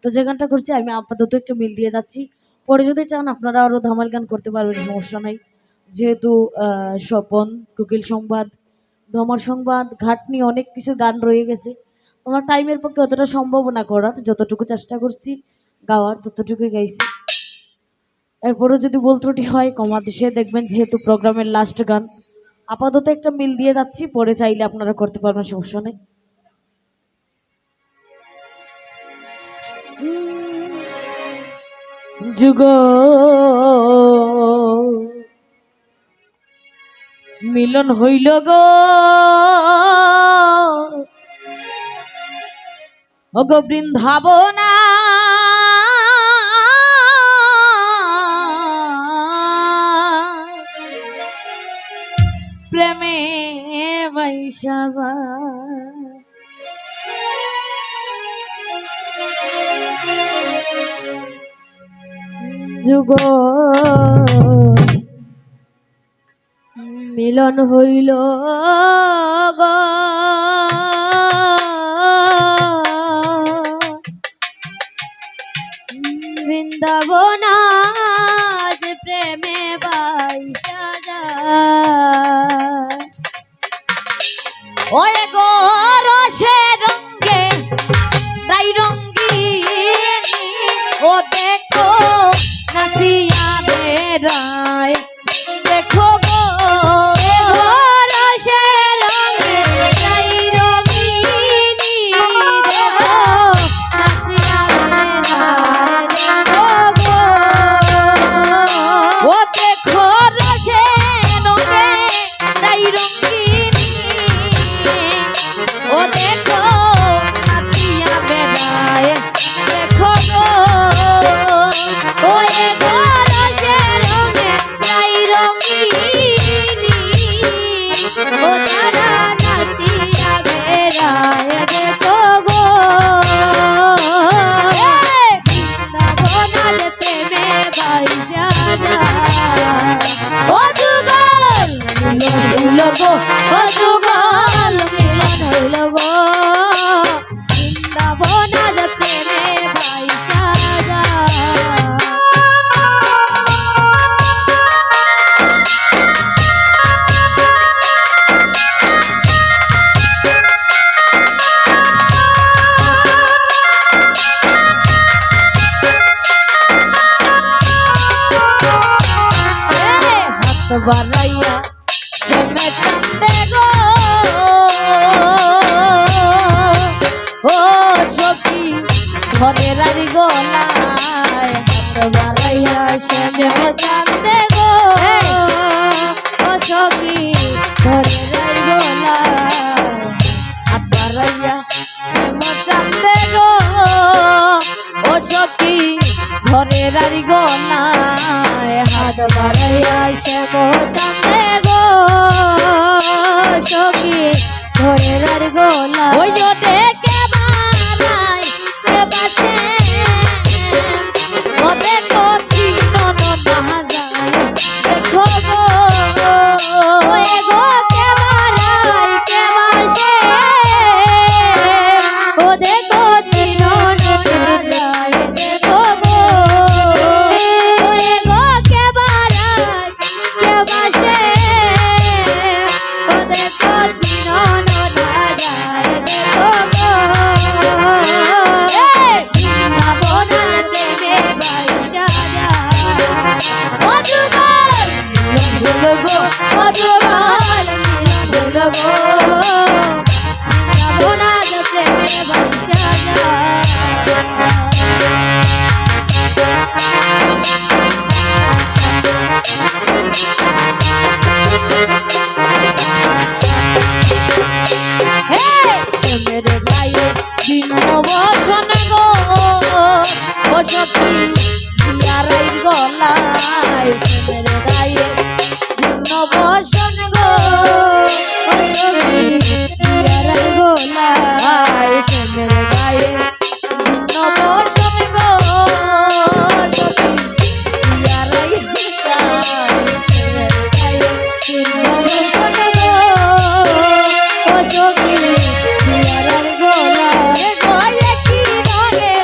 তো যে গানটা করছি আমি আপাতত একটু মিল দিয়ে যাচ্ছি। পরে যদি চান আপনারা আরো ধামাল গান করতে পারবেন, সমস্যা নাই। যেহেতু স্বপন, কোকিল সংবাদ, ভ্রমর সংবাদ, ঘাটনি অনেক কিছু গান রয়ে গেছে। আমার টাইমের পক্ষে অতটা সম্ভব না করার, যতটুকু চেষ্টা করছি গাওয়ার ততটুকুই গাইছি। এরপরও যদি ভুল ত্রুটি হয় ক্ষমা দিশে দেখবেন, যেহেতু প্রোগ্রামের লাস্ট গান। আপাতত একটা মিল দিয়ে যাচ্ছি, পরে চাইলে আপনারা করতে পারবেন, সমস্যা নেই। যুগ মিলন হইল গো, ওগো বৃন্দাবনা, প্রেমে বৈশাবা যুগ মিলন হইল গো, বৃন্দাবন আজ প্রেমে বাইসা যায়। ওরে গো রসে রঙ্গে দাই রঙ্গিনী, ও দেখো নাচিয়া বেড়ায়, দেখো গো রসে রঙে গাই রঙিনী, দেখো নাচিয়া বেড়ায়, দেখো গো। ও দেখো রসে রঙ্গে দাই রঙ্গিনী, ও দেখো নাচিয়া বেড়ায়, দেখো গো ওরে গো রসে রঙে গাই রঙিনী, ও তারা নাচিয়া বেড়ায়, দেখো গো। বৃন্দাবন আজ প্রেমে বাইসা যায়। ও যুগল মিলন হইল গো, ও যুগল মিলন হইল গো, বৃন্দাবন আজ প্রেমে বাইসা যায়। হাত বাড়াইয়া প্রেমে কান্দে গো, ও সখী ঘরের আরি গলায়, হাত বাড়াইয়া শ্যামে কান্দে গো, ও সখী ঘরের গোলায়। হাত বাড়াইয়া প্রেমে কান্দে গো, ও সখী ঘরের আরি গলায়, হাত বাড়াইয়া শ্যাম কান্দে গো, সখী ঘরের গোলায়। ওই যে দেখে বাড়াই কে বাসে, ও দেখো চিনন না যায়, দেখো গো ওয়ে গো কে বাড়াই কে বাসে, ও দেখো চিনন না যায়, দেখো গো। ওয়ে গো কে বাড়াই কে বাসে, ও দেখো চিনন না যায়, দেখো গো। বৃন্দাবন প্রেমে বাইসা যায়। ও যুগল মিলন হইল গো, ও যুগল মিলন হইল গো, বৃন্দাবন আজ প্রেমে বাইসা যায়। হে প্রেমের গায়ে ভিন্ন বসন গো, ও সখী জিয়ারাই গলায়, প্রেমের গায়ে ভিন্ন বসন গো, ও সখী জিয়ারার গোলায়, প্রেমের গায়ে ভিন্ন বসন গো, সখী জিয়ারাই গলায়, প্রেমের গায়ে ভিন্ন বসন গো, ও সখী জিয়ারার গোলায়। গয়ে কি রঙে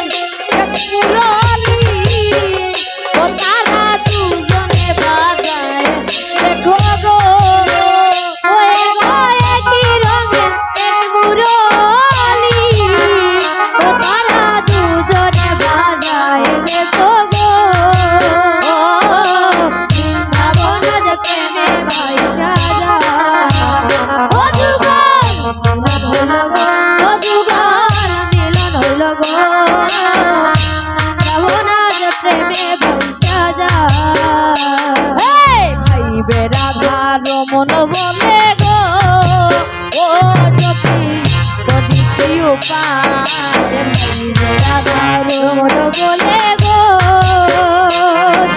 উপায় ভাইরে রাধা রমণ বলে গো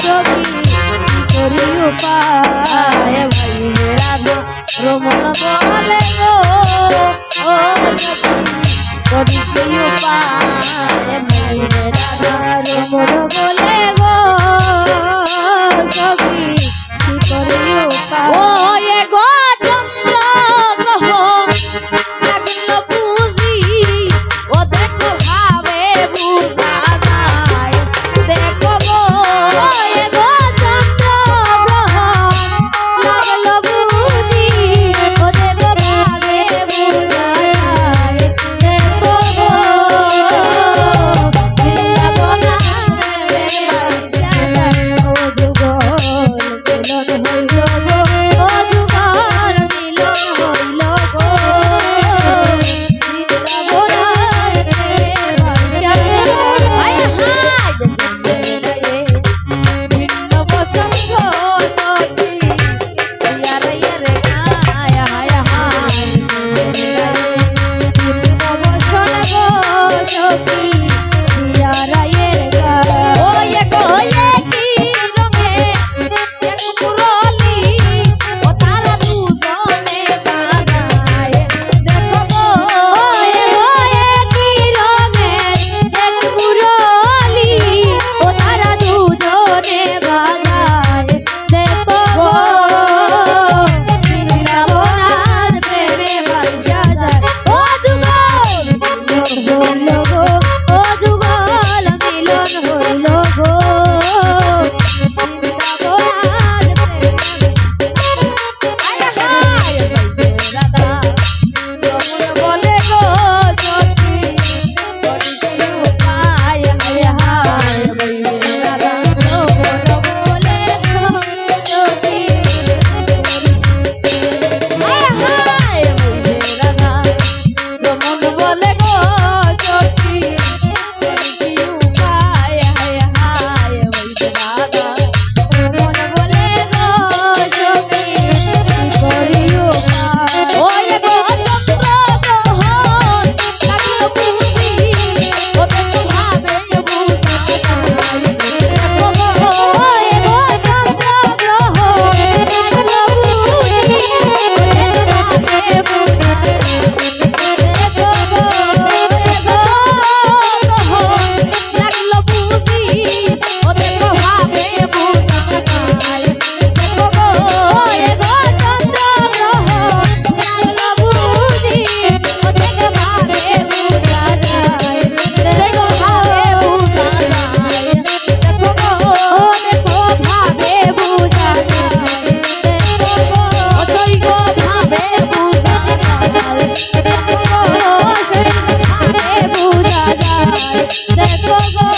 সখী কি করি উপায় ভাইরে রাধা রমণ বলে গো ও সখী করি উপায় ভাইরে রাধা রমণ বলে গো সখী কি করি উপায় ও এ গো চন্দ্র গ্রহ লাগলো বুঝি ও দেখো ভাবে বুঝা যায় দেখো গো ওয়ে গো চন্দ্র গ্রহণ লাগলো বুঝি ও দেখো ভাবে বুঝা যায় দেখো গো বৃন্দাবনারে বাচ্চারা ও যুগল মিলন হইল গো ও যুগল মিলন হইল গো বৃন্দাবনারে বাচ্চারা হায় হায় ভিন্ন বসন্ত সখী ইয়ারে ইয়ারে গায় হায় হায় বসন গো সখী রায়ের গা ওয়ে গো কি রঙে এক মুরলি ও তারা দুজনে বাজায় দেখো গো ওয়ে ওয়ে কি রঙের এক মুরলি ও তারা দুজনে বাজায় দেখো গো বৃন্দাবনার প্রেমে বাজা যায় ও যুগল মিলন হইল গো ও যুগল মিলন হইল গো বৃন্দাবনার প্রেমে হায় হায় রাধা রমণ বলে গো সখী করিছি উপায় হায় হায় রাধা রমণ বলে গো সখী হায় হায় রাধা রমণ বলে গো সখী করিছি উপায় হায় হায় রাধা রমণ বলে গো সখী কি করি উপায় ওরে গো চন্দ্র গ্রহণ লাগলো বুঝি ওতে তো ভাবে বুঝা যায় দেখো গো ওয়ে গো চন্দ্র গ্রহণ লাগলো বুঝি ওদের ভাবে বুঝা যায় দেখো গো ওরে গো লাগলো বুঝি ওতে তো ভাবে বুঝা যায় দেখো গো ওয়ে গো চন্দ্র গ্রহণ লাগলো বুঝি ওদের ভাবে বুঝা যায় দেখো ভাবে বুঝা যায় দেখো গো ও দেখো ভাবে বুঝা যায় দেখো গো অতই গো ভাবে বুঝা যায় দেখো গো ও সেই ভাবে বুঝা যায় দেখো গো